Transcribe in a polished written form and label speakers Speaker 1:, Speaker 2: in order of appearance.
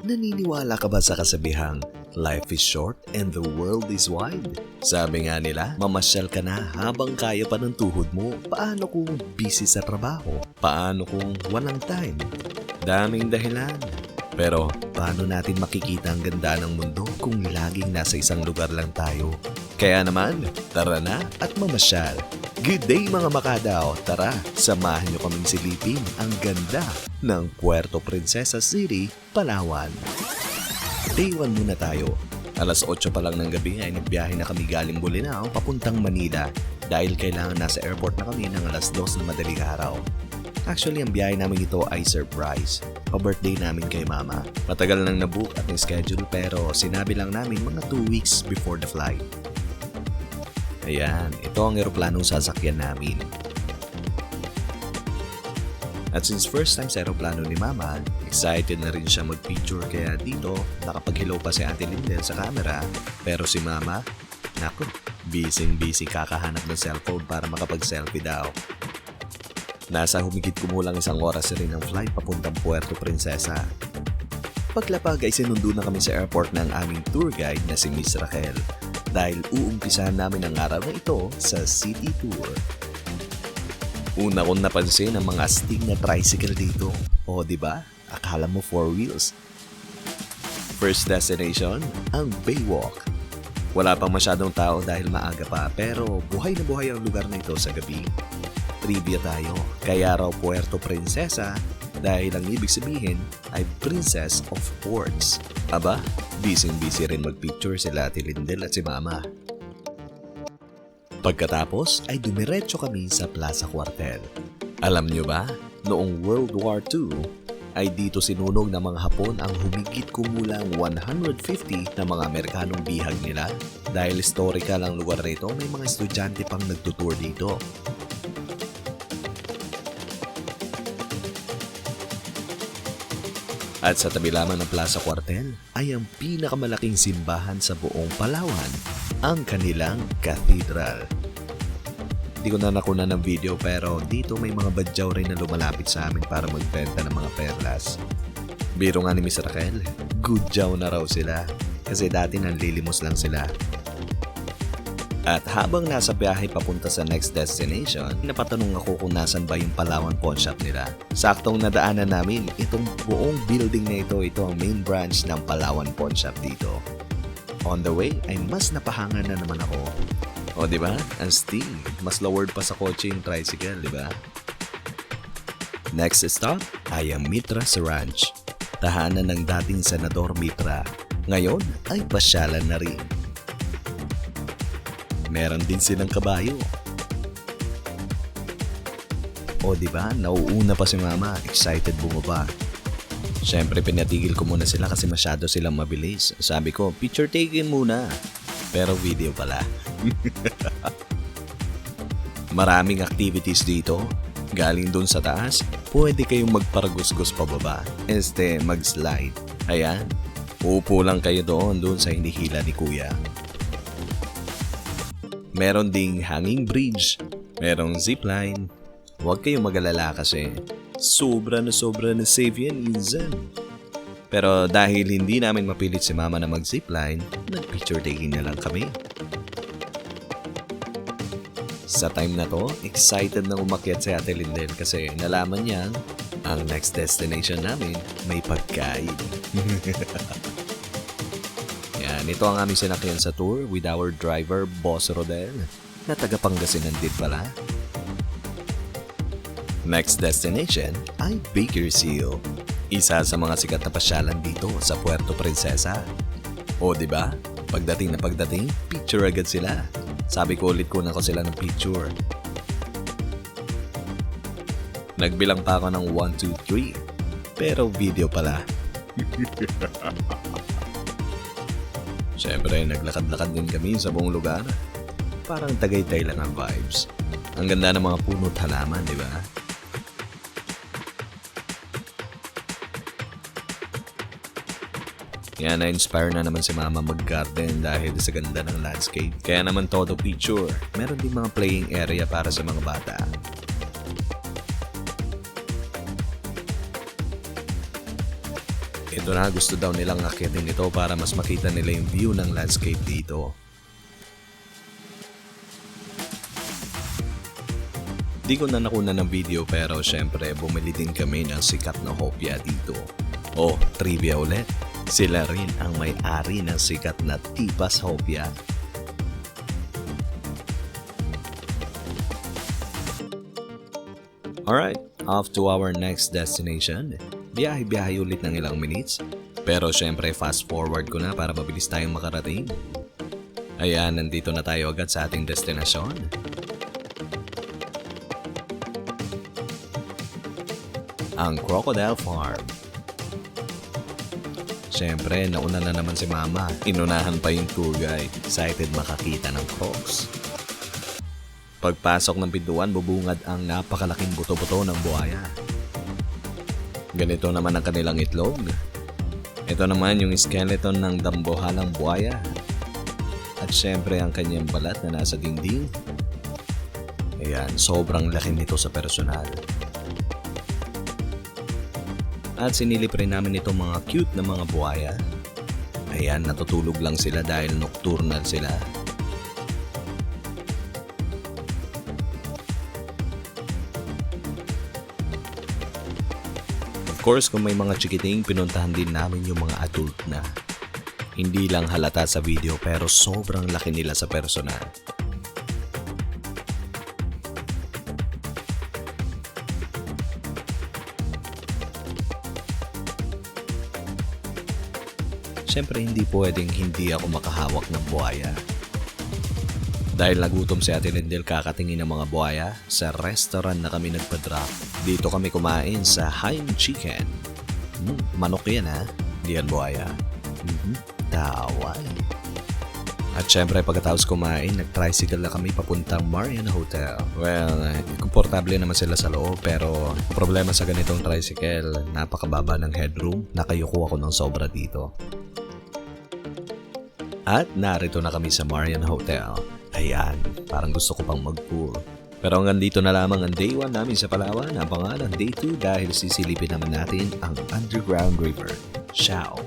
Speaker 1: Naniniwala ka ba sa kasabihang, life is short and the world is wide? Sabi nga nila, mamasyal ka na habang kaya pa ng tuhod mo. Paano kung busy sa trabaho? Paano kung walang time? Daming dahilan. Pero paano natin makikita ang ganda ng mundo kung laging nasa isang lugar lang tayo? Kaya naman, tara na at mamasyal. Good day mga Makadaw! Tara, samahan niyo kaming silipin ang ganda ng Puerto Princesa City, Palawan. Day 1 muna tayo. Alas 8 pa lang ng gabi ay nagbiyahe na kami galing Bolinao papuntang Manila dahil kailangan nasa airport na kami ng alas 2 ng madaling araw. Actually, ang biyahe namin ito ay surprise. Pa-birthday namin kay Mama. Matagal nang nabook at schedule pero sinabi lang namin mga 2 weeks before the flight. Ayan, ito ang eroplanong sasakyan namin. At since first time sa eroplano ni Mama, excited na rin siya mag-picture kaya dito nakapag-hello pa si Ate Lindel sa camera. Pero si Mama, naku, busy kakahanap ng cellphone para makapag-selfie daw. Nasa humigit kumulang 1 oras rin ang flight papuntang Puerto Princesa. Paglapag ay sinundo na kami sa airport ng aming tour guide na si Miss Raquel dahil uumpisahan namin ang araw na ito sa city tour. Una kong napansin ang mga astig na tricycle dito. O diba? Akala mo 4 wheels. First destination, ang Baywalk. Wala pang masyadong tao dahil maaga pa pero buhay na buhay ang lugar na ito sa gabi. Trivia tayo, kaya raw Puerto Princesa dahil ang ibig sabihin ay Princess of Ports. Aba, busy rin magpicture sila Ate Lindel at si Mama. Pagkatapos ay dumiretso kami sa Plaza Cuartel. Alam nyo ba, noong World War II ay dito sinunog ng mga Hapon ang humigit kumulang 150 na mga Amerikanong bihag nila. Dahil historical ang lugar nito, may mga estudyante pang nagtutour dito. At sa tabi lamang ng Plaza Cuartel ay ang pinakamalaking simbahan sa buong Palawan, ang kanilang cathedral. Hindi ko na nakuna ng video pero dito may mga badyaw rin na lumalapit sa amin para magbenta ng mga perlas. Biro nga ni Miss Raquel, good jaw na raw sila kasi dati nanlilimos lang sila. At habang nasa biyahe papunta sa next destination, napatanong ako kung nasan ba yung Palawan Pawn Shop nila. Saktong nadaanan namin itong buong building na ito ang main branch ng Palawan Pawn Shop dito. On the way ay mas napahanga na naman ako. O diba? Ang sting. Mas lowered pa sa kotse yung tricycle, diba? Next stop ay ang Mitra sa Ranch. Tahanan ng dating Senador Mitra. Ngayon ay pasyalan na rin. Meron din silang kabayo. O diba, nauuna pa si Mama, excited bumaba. Siyempre pinatigil ko muna sila kasi masyado silang mabilis. Sabi ko, picture taking muna. Pero video pala. Maraming activities dito. Galing dun sa taas, pwede kayong magparagusgos pababa. Mag-slide. Ayan, upo lang kayo doon sa hinihila ni Kuya. Meron ding hanging bridge, merong zipline. Huwag kayong mag-alala kasi sobra na safe yan minsan. Pero dahil hindi namin mapilit si Mama na mag-zipline, nag-picture taking na lang kami. Sa time na to, excited na umakyat si Ate Lindel kasi nalaman niya ang next destination namin may pagkain. Yan, ito ang aming sinakyan sa tour with our driver, Boss Rodel, na taga Pangasinan din pala. Next destination ay Bakersfield, isa sa mga sikat na pasyalan dito sa Puerto Princesa. O diba, pagdating, picture agad sila. Sabi ko ulit kunan ko sila ng picture. Nagbilang pa ako ng 1, 2, 3, pero video pala. Siyempre, naglakad-lakad din kami sa buong lugar. Parang Tagaytay lang ang vibes. Ang ganda ng mga puno at halaman, di ba? Yan, na-inspire na naman si Mama mag-garden dahil sa ganda ng landscape. Kaya naman todo picture. Meron din mga playing area para sa mga bata. Ito na, gusto daw nilang akitin ito para mas makita nila yung view ng landscape dito. Di ko na nakuna ng video pero syempre bumili din kami ng sikat na hopya dito. Oh, trivia ulit. Sila rin ang may-ari ng sikat na Tipas Hopya. Alright, off to our next destination. Biyahe-biyahe ulit ng ilang minutes. Pero syempre fast forward ko na para mabilis tayong makarating. Ayan, nandito na tayo agad sa ating destinasyon. Ang Crocodile Farm. Siyempre, nauna na naman si Mama. Inunahan pa yung tour guide. Excited makakita ng crocs. Pagpasok ng pintuan, bubungad ang napakalaking buto-buto ng buhaya. Ganito naman ang kanilang itlog. Ito naman yung skeleton ng dambuhalang buhaya. At siyempre ang kanyang balat na nasa dingding. Ayan, sobrang laki nito sa personal. At sinilip rin namin itong mga cute na mga buhaya. Ayan, natutulog lang sila dahil nocturnal sila. Of course, kung may mga chikiting, pinuntahan din namin yung mga adult na. Hindi lang halata sa video pero sobrang laki nila sa personal. Siyempre hindi pwedeng hindi ako makahawak ng buhaya. Dahil nagutom si Ate Lindel kakatingin ng mga buhaya, sa restaurant na kami nagpa-drop. Dito kami kumain sa Haim Chicken. Manok yan ha, hindi yan buhaya. Taway. At syempre pagkatapos kumain, nag-tricycle na kami papuntang Marian Hotel. Well, komportable naman sila sa loob pero problema sa ganitong tricycle, napakababa ng headroom, nakayuko ako ng sobra dito. At narito na kami sa Marian Hotel. Ayan, parang gusto ko pang mag-pool. Pero hanggang dito na lamang ang day 1 namin sa Palawan. Ang pangalan day 2 dahil sisilipin naman natin ang Underground River. Ciao!